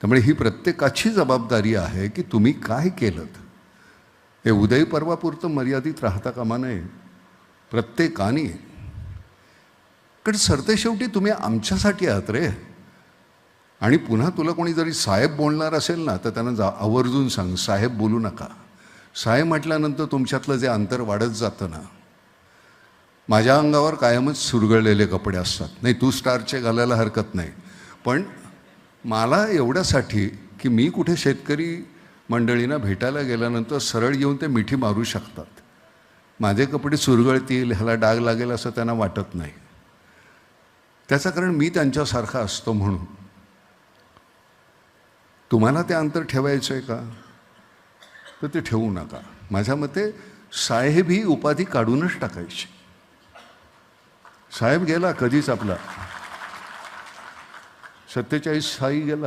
त्यामुळे ही प्रत्येकाची जबाबदारी आहे की तुम्ही काय केलं. हे उदय पर्वापुरतं मर्यादित राहता कामा नये. प्रत्येकाने, कारण सरतेशेवटी तुम्ही आमच्यासाठी आहात रे. आणि पुन्हा तुला कोणी जरी साहेब बोलणार असेल ना तर त्यांना आवर्जून सांग, साहेब बोलू नका. साहेब म्हटल्यानंतर तुमच्यातलं जे अंतर वाढत जातं ना. माझ्या अंगावर कायमच सुरगळलेले कपडे असतात. नाही, तू स्टारचे घालायला हरकत नाही, पण मला एवढ्यासाठी की मी कुठे शेतकरी मंडळींना भेटायला गेल्यानंतर सरळ येऊन ते मिठी मारू शकतात. माझे कपडे सुरगळतील, ह्याला डाग लागेल असं त्यांना वाटत नाही. त्याचं कारण मी त्यांच्यासारखा असतो म्हणून. तुम्हाला ते अंतर ठेवायचं आहे का, तर ते ठेवू नका. माझ्या मते साहेब ही उपाधी काढूनच टाकायची. साहेब गेला कधीच आपला, 47 साली गेला.